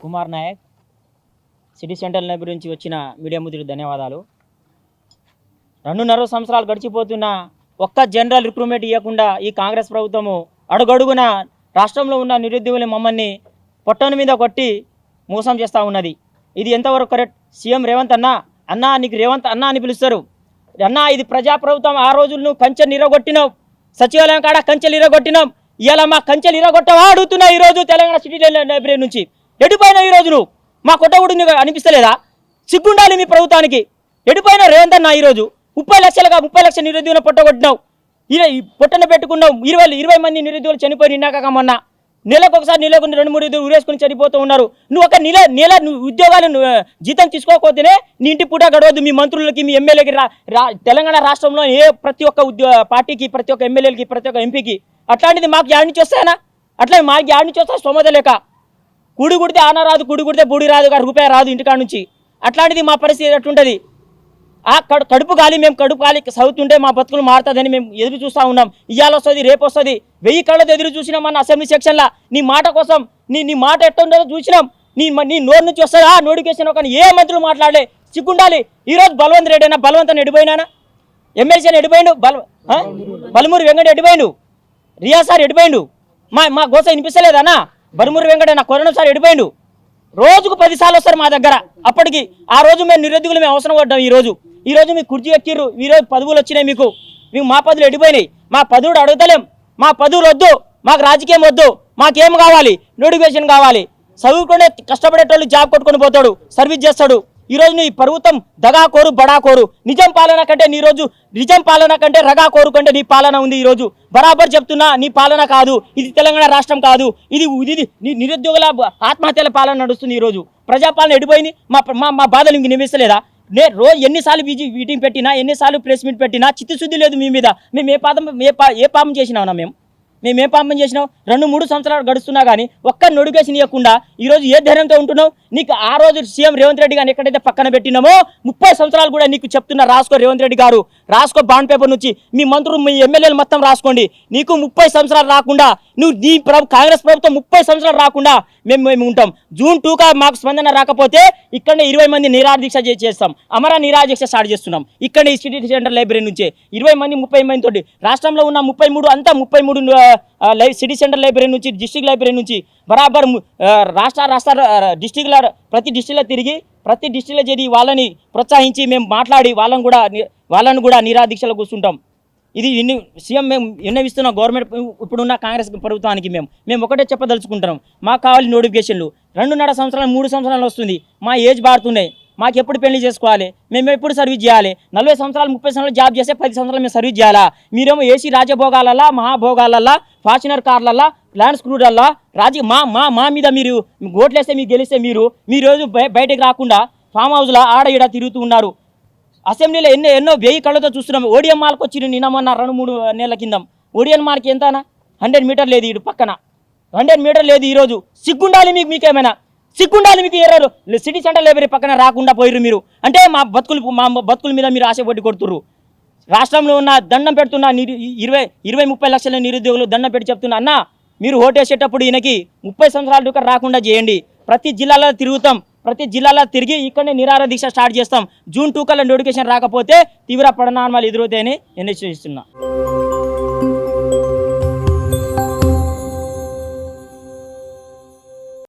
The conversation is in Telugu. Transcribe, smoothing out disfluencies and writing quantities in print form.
Kumar Nayak city central library నుంచి వచ్చిన మీడియా మిత్రులకు ధన్యవాదాలు. 2.5 సంవత్సరాలు గడిచిపోతున్న ఒక్క జనరల్ రిక్రూట్మెంట్ ఇవ్వకుండా ఈ కాంగ్రెస్ ప్రభుత్వము అడుగడుగున రాష్ట్రంలో ఉన్న నిరుద్యోగులు మమ్మల్ని పొట్టన మీద కొట్టి మోసం చేస్తూ ఉన్నది. ఇది ఎంతవరకు కరెక్ట్? సీఎం రేవంత్ అన్నా నీకు రేవంత్ అన్నా అని పిలుస్తారు. అన్నా ఇది ప్రజాప్రభుత్వం. ఆ రోజులు నువ్వు కంచెలు ఇరగొట్టినావు, సచివాలయం కాడ కంచెలు ఇరగొట్టినావు. ఇవాళ మా కంచెలు ఇరగొట్టవా అడుగుతున్నా. ఈరోజు తెలంగాణ సిటీ లైబ్రరీ నుంచి ఎడిపోయినా ఈరోజు నువ్వు మా కొట్టగుడు నీకు అనిపిస్తలేదా? సిగ్గుండాలి మీ ప్రభుత్వానికి. ఎడిపోయినా రేవంత్ అన్న ఈరోజు 30 లక్షల నిరుద్యోగులు పొట్టగొట్టినావు. పొట్టన పెట్టుకున్నావు. 20 మంది నిరుద్యోగులు చనిపోయి నిన్నాక మొన్న నెలకు 2-3 ఊరేసుకుని చనిపోతూ ఉన్నారు. నువ్వు ఒక నెల ఉద్యోగాలు జీతం తీసుకోకపోతేనే నీ ఇంటి పూట గడవద్దు. మీ మంత్రులకి మీ ఎమ్మెల్యేకి తెలంగాణ రాష్ట్రంలో ప్రతి ఒక్క పార్టీకి, ప్రతి ఒక్క ఎమ్మెల్యేలకి, ప్రతి ఒక్క ఎంపీకి అట్లాంటిది మాకు యాడ్ నుంచి వస్తాయనా? అట్లా మాకు యాడ్ నుంచి వస్తా స్తోమత లేక కూడి కుడితే ఆన రాదు, కూడి కుడితే బూడి రాదు, రూపాయి రాదు ఇంటికాడ నుంచి. అట్లాంటిది మా పరిస్థితి ఎట్లుంటుంది? ఆ కడుపు గాలి మేము కడుపు గాలి చదువుతుంటే మా బతుకులు మారుతుందని మేము ఎదురు చూస్తూ ఉన్నాం. ఇవాళ వస్తుంది, రేపు వస్తుంది. 1000 కళ్ళతో ఎదురు చూసినాం మన అసెంబ్లీ సెక్షన్లో. నీ మాట కోసం నీ మాట ఎట్టుందో చూసినాం. నీ నోరు నుంచి వస్తుందా నోటిఫికేషన్? కానీ ఏ మంత్రులు మాట్లాడలే. సిగ్గుండాలి. ఈరోజు బలవంత్ రెడ్డి అయినా బలవంత్ ఎడిపోయినా, ఎమ్మెల్సీ అని ఎడిపోయిండు, బలమూరి వెంకట ఎడిపోయిండు, రియా సార్ ఎడిపోయిండు. మా గోస వినిపిస్తలేదన్నా? బలమూరి వెంకట నా కొరణం సార్ ఎడిపోయిండు. రోజుకు 10 సార్లు వస్తారు మా దగ్గర. అప్పటికి ఆ రోజు మేము నిరుద్యోగులు మేము అవసరం పడ్డాం. ఈరోజు మీకు కుర్చీ ఎక్కిర్రు, ఈరోజు పదవులు వచ్చినాయి. మీకు మా పదవులు ఎడిపోయినాయి. మా పదవులు అడుగుతలేం. మా పదవులు వద్దు, మాకు రాజకీయం వద్దు. మాకేం కావాలి? నోటిఫికేషన్ కావాలి. చదువుకునే కష్టపడేటోళ్ళు జాబ్ కొట్టుకొని పోతాడు, సర్వీస్ చేస్తాడు. ఈరోజు నీ ప్రభుత్వం దగాకోరు, బడాకోరు. నిజం పాలన కంటే రగాకోరు కంటే నీ పాలన ఉంది. ఈరోజు బరాబర్ చెప్తున్నా, నీ పాలన కాదు ఇది. తెలంగాణ రాష్ట్రం కాదు ఇది. నిరుద్యోగుల ఆత్మహత్యల పాలన నడుస్తుంది. ఈరోజు ప్రజాపాలన ఎడిపోయింది. మా బాధలు ఇంక నిమిస్తలేదా? రోజు ఎన్నిసార్లు మీటింగ్ పెట్టినా, ఎన్నిసార్లు ప్రెస్ మీట్ పెట్టినా చిత్తశుద్ధి లేదు మీ మీద. మేము ఏ పాపం చేసినావునా? మేము ఏ పాపం చేసినాం? 2-3 సంవత్సరాలు గడుస్తున్నా కానీ ఒక్క నోటిఫికేషన్ ఇవ్వకుండా ఈరోజు ఏ ధైర్యంతో ఉంటున్నావు? నీకు ఆ రోజు సీఎం రేవంత్ రెడ్డి గారిని ఎక్కడైతే పక్కన పెట్టినామో 30 సంవత్సరాలు కూడా నీకు చెప్తున్నా, రాసుకో రేవంత్ రెడ్డి గారు, రాసుకో బాండ్ పేపర్ నుంచి. మీ మంత్రులు, మీ ఎమ్మెల్యేలు మొత్తం రాసుకోండి. నీకు 30 సంవత్సరాలు రాకుండా, కాంగ్రెస్ ప్రభుత్వం 30 సంవత్సరాలు రాకుండా మేము ఉంటాం. June 2 మాకు స్పందన రాకపోతే ఇక్కడనే 20 మంది నిరాదీక్ష చేస్తాం. అమర నిరాదీక్ష స్టార్ట్ చేస్తున్నాం. ఇక్కడనే ఈ సిటీ సెంటర్ లైబ్రరీ నుంచే 20 మంది 30 మంది తోటి రాష్ట్రంలో ఉన్న 33 సిటీ సెంటర్ లైబ్రరీ నుంచి, డిస్ట్రిక్ట్ లైబ్రరీ నుంచి బరాబర్ రాష్ట్ర డిస్ట్రిక్ట్ల ప్రతి డిస్ట్రిక్ట్లో తిరిగి ప్రతి డిస్ట్రిక్ట్లో చేరి వాళ్ళని ప్రోత్సహించి మేము మాట్లాడి వాళ్ళను కూడా నిరాదీక్షలో కూర్చుంటాం. ఇది సీఎం మేము విన్నవిస్తున్నాం గవర్నమెంట్ ఇప్పుడున్న కాంగ్రెస్ ప్రభుత్వానికి. మేము ఒకటే చెప్పదలుచుకుంటున్నాం. మాకు కావాలి నోటిఫికేషన్లు. 2.5 సంవత్సరాలు 3 సంవత్సరాలు వస్తుంది. మా ఏజ్ బారుతున్నాయి. మాకు ఎప్పుడు పెళ్లి చేసుకోవాలి? మేము ఎప్పుడు సర్వీస్ చేయాలి? 40 సంవత్సరాలు 30 సంవత్సరాలు జాబ్ చేస్తే 10 సంవత్సరాలు మేము సర్వీస్ చేయాలా? మీరేమో ఏసీ రాజభోగాలల్లా, మహాభోగాలల్లా, ఫార్చునర్ కార్లల్లా, ల్యాండ్ స్క్రూడల్లా మా మీద మీరు ఓట్లేస్తే మీకు గెలిస్తే మీరు రోజు బయటకు రాకుండా ఫామ్ హౌస్లో ఆడ ఈడ తిరుగుతూ ఉన్నారు. అసెంబ్లీలో ఎన్నో 1000 కళ్ళతో చూస్తున్నాం. ఓడిఎం మాల్కి వచ్చి నిన్న మొన్న 2-3 నెలల కింద ఓడిఎం మాల్కి ఎంతనా 100 మీటర్ లేదు. ఇటు పక్కన 100 మీటర్ లేదు. ఈరోజు సిగ్గుండాలి మీకేమైనా సిగ్గుండాలి మీకు. ఎర్రరు సిటీ సెంటర్ లైబ్రరీ పక్కన రాకుండా పోయిర్రు మీరు. అంటే మా బతుకుల మీద మీరు ఆశపడి కొడుతుర్రు. రాష్ట్రంలో ఉన్న దండం పెడుతున్న 20-30 లక్షల నిరుద్యోగులు దండం పెట్టి చెప్తున్నా, అన్న మీరు ఓటేసేటప్పుడు ఈయనకి 30 సంవత్సరాల రాకుండా చేయండి. ప్రతి జిల్లాలో తిరుగుతాం. ప్రతి జిల్లాలో తిరిగి ఇక్కడనే నిరాహార దీక్ష స్టార్ట్ చేస్తాం. June 2 నోటిఫికేషన్ రాకపోతే తీవ్ర పరిణామాలు ఎదురవుతాయని నిర్ణయిస్తున్నా.